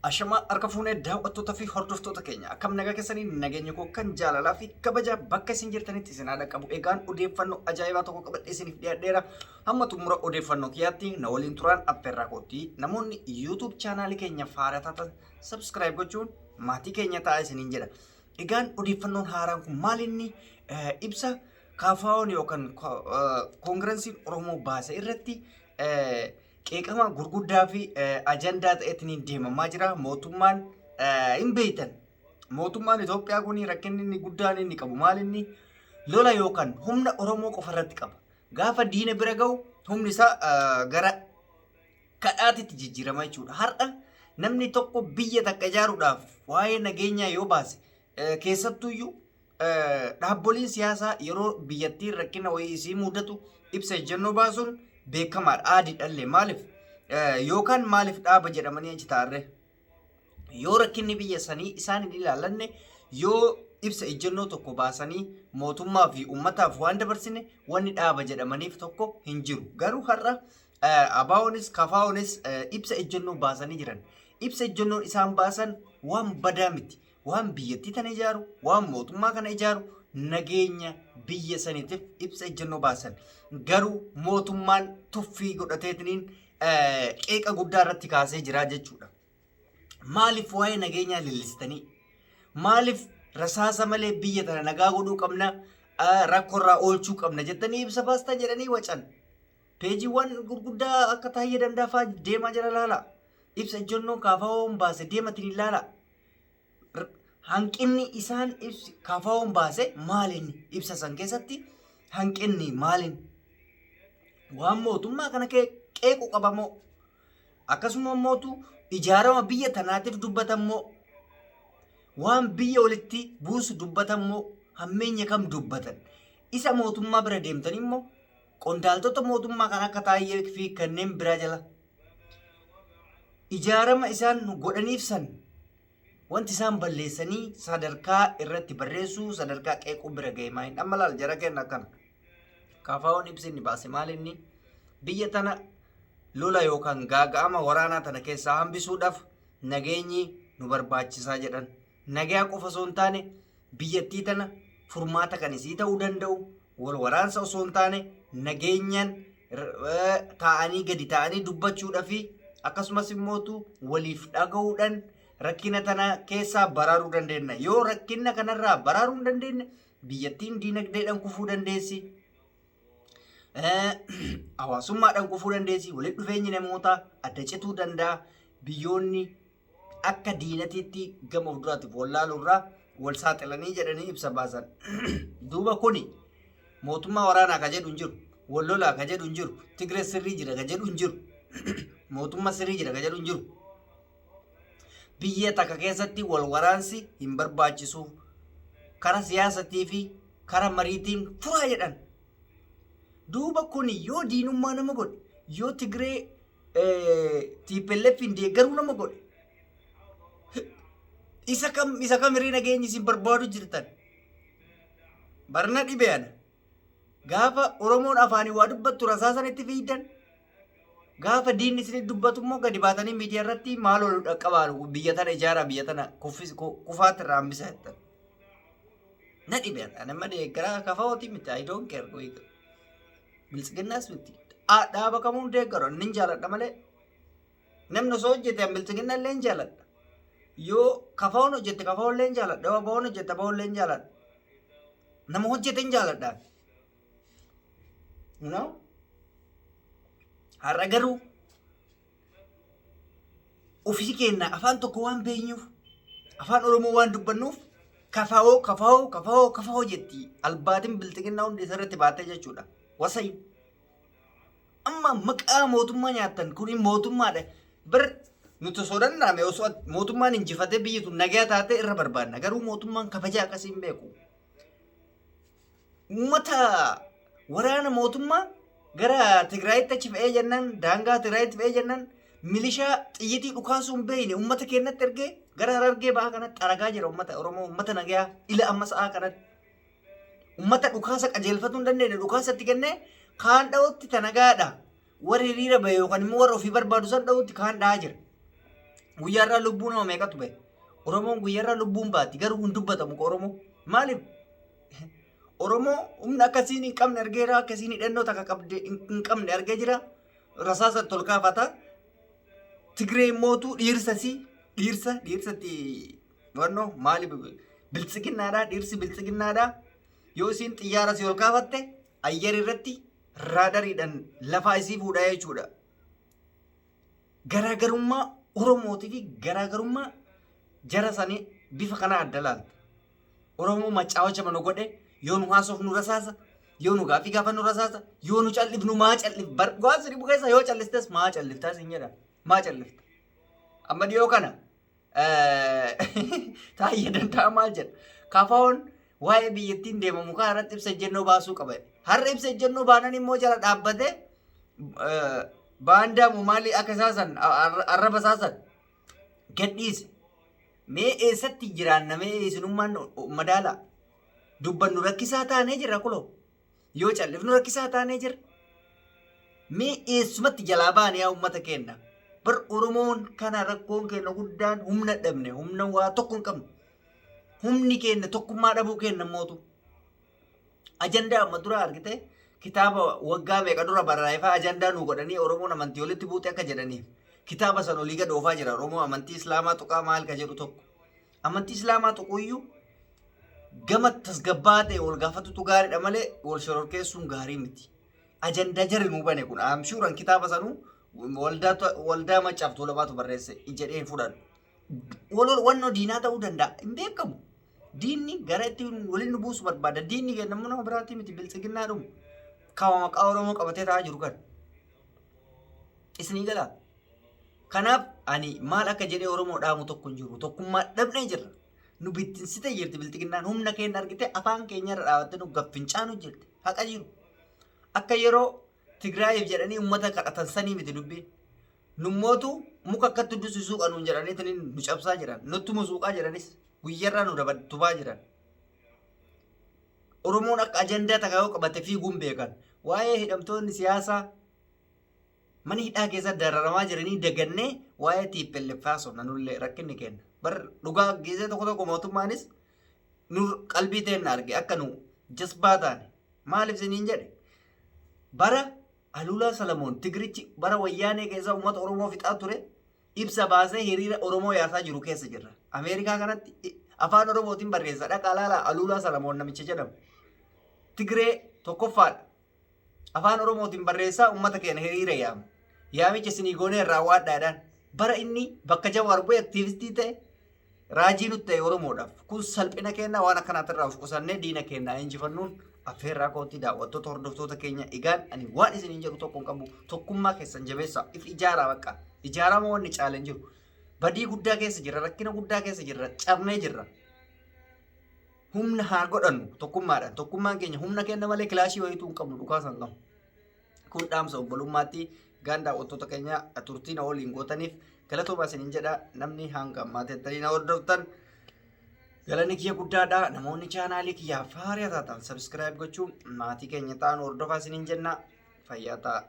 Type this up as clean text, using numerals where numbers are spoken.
Ashama harka fuunee daawwattoota fi hordoftoota keenya akkam nagaa keessanii nageenya koo kan jaalalaa fi kabaja bakka isin jirtanitti isin haadha qabu egaan odeeffannoo ajaa'ibaa tokko qabadhee isiniif dhiyaadheera hamma xumura odeeffannoo kiyyaatti na waliin turaan affeerraa kootti namoonni YouTube chaanaalii keenya faaraa taatan subscribe gochuun maatii keenya ta'a isiniin jedha. Egaan odeeffannoon haaraan kun maal inni ibsa kaafaa'oon yookaan koongirensiin Oromoo baase irratti qeeqama gurguddaa fi ajandaa ta'eetiin deemamaa jira. Mootummaan hin beektan. Mootummaan Itoophiyaa kun rakkinni inni guddaan inni qabu maal inni lola yookaan humna Oromoo qofa irratti qaba. Gaafa diina bira gahu humni isaa gara kadhaatitti jijjiirama jechuudha. Har'a namni tokko biyya takka ijaaruudhaaf waa'ee nageenyaa yoo baase keessattuyyuu dhaaboliin siyaasaa yeroo biyyattiin rakkina wayii isii mudatu ibsa ejjennoo baasuun beekamaadha. Aadiidhallee maaliif yookaan maaliif dhaaba jedhamanii achi taa'arre yoo rakkinni biyya sanii isaan hin ilaalanne yoo ibsa ejjennoo tokko baasanii mootummaa fi uummataaf waan dabarsine wanni dhaaba jedhamaniif tokko hin jiru. Garuu har'a ABO'nis KFO'nis ibsa ejjennoo baasanii jiran. Ibsa ejjennoon isaan baasan waan badaa miti. Waan biyyattii tana ijaaru, waan mootummaa kana ijaaru, nageenya biyya saniitiif ibsa ejjennoo baasan. Garuu mootummaan tuffii godhateetiniin qeeqa guddaa irratti kaasee jira jechuudha. Maaliif waa'ee nageenyaa lillistanii? Maaliif rasaasa malee biyya tana nagaa godhuu qabna, rakkoorraa oolchuu qabna jettanii ibsa baastaa jedhanii wacan. Peejiiwwan gurguddaa akka taa'ee dandaafaa deemaa jira laala. Ibsa ejjennoo KFO'n baase deematiin ilaala. Hanqinni isaan KFO'n baase maalin ibsa san keessatti hanqinni maalin waan mootummaa kana qeequ qabamoo akkasuma mootu ijaarama biyya tanaatiif dubbatamoo waan biyya walitti buusu dubbatamoo hammeenya kam dubbatan isa mootummaa bira deemtan immoo qondaaltota mootummaa kan akka Taayyee fi kanneen biraa jala ijaarama isaan godhaniif san wanti isaan balleessanii sadarkaa irratti barreessuu sadarkaa qeequu bira ga'e maaliin amma laal jara kenna kana KFO'n ibsi inni baase maal inni biyya tana lola yookaan gaaga'ama waraanaa tana keessaa hambisuudhaaf nageenyi nu barbaachisaa jedhan. Nagaa qofa osoo hin taane biyyattii tana furmaata kan isii ta'uu danda'u wal waraansa osoo hin taane nageenyaan taa'anii gadi taa'anii dubbachuudhaa fi akkasumas immootu waliif dhaga'uudhaan rakkina tana keessaa baraaruu dandeenya. Yoo rakkina kanarraa baraaruu hin dandeenye biyyattiin diinagdeedhaan kufuu dandeessi. Hawaasummaadhaan kufuu dandeessi. Walitti dhufeenyi namootaa adda cituu danda'a. Biyyoonni akka diinatiitti gama fuulduraatiif wallaaluurraa wal saaxilanii jedhanii ibsa baasan. Duuba kuni mootummaa waraanaa ka jedhu hin jiru. Wal lolaa ka jedhu hin jiru. Tigree sirrii jira ka jedhu hin jiru. Mootummaa sirrii jira ka jedhu hin jiru. Biyya takka keessatti wal waraansi hin barbaachisu. Kara siyaasatii fi kara mariitiin furaa jedhan. Duuba kun yoo diinummaa nama godhe, yoo Tigree TPLF hin deeggaruu nama godhe, isa kamirii nageenyi isin barbaadu jirtan. Barna dhibeena. Gaafa Oromoon afaanii waa dubbattu rasaasan itti fiidan. Gaafa diinni isin dubbatu immoo gadi baatanii miidiyaa irratti maal ol dhaqqabaan biyya tana ijaaraa biyya tana kufaatti irraa hambisa jettan. Na dhibeena. Nama deeggaraa KFO'ti miti. I don't care. Bilchiginnaas miti. Dhaaba kamuun deeggaru inni hin jaaladha malee. Namni osoo hojjete bilchiginna illee hin jaaladha. Yoo KFO'n hojjete KFO'n illee hin jaaladha. Yoo ABO'n hojjete ABO'n illee hin jaaladha. Nama hojjete hin jaaladha. Har'a garuu ofii keenya afaan tokko waan beeknuuf afaan Oromoo waan dubbannuuf KFO jetti albaatiin bilchiginnaa hundi isarratti baatee jechuudha. Wasai amma maqaa mootummaa nyaatan kun mootummaadha. Bir nuti sodannaame osoo mootummaan injifatee biyyi tun nagaa taate irra barbaadna. Garuu mootummaan kabajaa akkasii hin beeku. Uummata waraana mootummaa gara Tigraayitti achi fe'ee jennaan daangaa Tigraayitti fe'ee jennaan milishaa xiyyitii dhukaasuu hin beekne uummata keenyatti ergee gara Harargee bahaa kanatti xaragaa jira uummata Oromoo uummata nagaa ila amma sa'aa kanatti. Uummata dhukaasa qajeelfatuu hin dandeenye dhukaasatti kennee kaan dha'utti tanagaadha. Warri hiriira bahe yookaan immoo warra ofii barbaadu san dha'utti kaan dha'aa jira. Guyyaarraa lubbuu nama meeqatu bahe? Oromoon guyyaarraa lubbuun baatti garuu hin dubbatamu Oromoo. Maaliif? Oromoo humna akkasiin hin qabne argeera, akkasiin hidhannoo takka qabde hin qabne argee jira. Rasaasa tolkaafata. Tigree mootuu dhiirsatti wannoo maali biltsiginnaadha, dhiirsi biltsiginnaadha. Yoo isiin xiyyaara si ol kaafatte ayyar irratti raadariidhaan lafaa isii fuudhaa jechuudha. Garaagarummaa Oromootii fi garaagarummaa jara sanii bifa kana adda laalta. Oromoo maccaawacha mana godhe yoo nu haasoof nu rasaasa, yoo nu gaaffii gaafa nu rasaasa, yoo nu callifnu maa callif waan sirrii bukeessa yoo callistes maa calliftaas hin jedha. Maa callifta. Amma dhiyoo kana taa'ee danda'a maal jedha. Kafaawwan waa'ee biyyattiin deemamu kan irratti ibsa ejjennoo baasuu qaba. Har'a ibsa ejjennoo baanan immoo jala dhaabbate baandaamu maali akka isaasan arraba isaasan gadhiise. Mee eessatti jiraannamee isinummaan madaala dubbannu rakkisaa taanee jira kuloo yoo callifnu rakkisaa taanee jira. Mee eessumatti jalaa baane yaa uummata keenya. Bar Oromoon kana rakkoon keenya guddaan humna dhabne, humna waa tokko hin qabne. Humni keenya tokkummaa dhabuu keenya mootu. Ajandaa amma dura argite kitaaba waggaa meeqa dura barreeffaa ajandaa nu godhanii Oromoon amantii walitti buute akka jedhaniif. Kitaaba san olii gad oofaa jira Oromoo amantii Islaamaa tuqaa maal ka jedhu tokko. Amantii Islaamaa tuquyyuu gama tasgabbaa ta'e wal gaafatutu gaariidha malee wal shororkeessuun gaarii miti. Ajandaa jara nuu bane kun amshuuran kitaaba sanuu waldaa maccaaf tola baatu barreesse jedhee hin fudhadhu. Wannoo diinaa ta'uu danda'a hin beekamu. Diinni gara itti waliin nu buusu barbaada. Diinni kennamu nama biraatti miti biltsiginnaa dhumu. Kaawwa maqaa Oromoo qabatee taa'aa jiru kan. Isinii galaa. Kanaaf ani maal akka jedhee Oromoo dhaamu tokko hin jiru. Tokkummaa dhabnee jirra. Nu bittinsitee jirti biltsiginnaan humna keenya argite afaan keenyarra dhaabattee nu gaffincaan jirti. Haqa jiru. Akka yeroo Tigraayiif jedhanii uummata kadhatan sanii miti dubbiin. Nummootu muka akkatti dubbisuu qanuun jedhanii nu cabsaa jiran. Nutti musuuqaa jiranis guyyarraa nu dabatubaa jiran. Oromoon akka ajandaa takka yoo qabate fiiguun beekan. Waa'ee hidhamtoonni siyaasaa mana hidhaa keessa dararamaa jiranii dagannee waa'ee tiippelleffaa sonna nullee rakkinni kenna. Bar dhugaa geessee tokko mootummaanis nu qalbii teenna arge akka nu jasbaa taane. Maaliif isiniin jedhe? Bara Alulaa Salamoon Tigirichi bara wayyaanee keessa uummata Oromoo fixaa ture ibsa baasee hiriira Oromoo yaasaa jiru keessa jirra. Ameerikaa kanatti afaan Oromootiin barreessa dhaqaa laala Alulaa Salamoon namicha jedhamu. Tigiree tokkoffaadha. Afaan Oromootiin barreessaa uummata keenya hiriira yaama. Yaamicha isinii goonee irraa waadhaadhaan bara inni bakka Jawaar bu'ee aktiivistii ta'e raajii nutti ta'e Oromoodhaaf. Kun salphina keenya waan akkanaatirraa of qusannee diina keenya injifannuun affeerraa kootii daawwattoota hordoftoota keenya egaan ani waan isiniin jedhu tokko hin qabu tokkummaa keessan jabeessaa if ijaaraa bakka ijaarama wanni caalan jiru badii guddaa keessa jirra rakkina guddaa keessa jirra cabnee jirra humna haa godhannu tokkummaadhaan tokkummaan keenya humna kenna malee kilaashii wayituu hin qabnu dhukaasa hin qabnu kun dhaamsa obbolummaatti gaan daawwattoota keenya turtiin waliin gootaniif galatoomaa isiniin jedha namni hanga ammaatti na hordoftan Galanni kiyya guddaadha. Namoonni chaanaalii kiyyaa faariyaa taatan sabskiraayib gochuun maatii keenya ta'an hordofaa isiniin jenna. Fayyaa ta'a.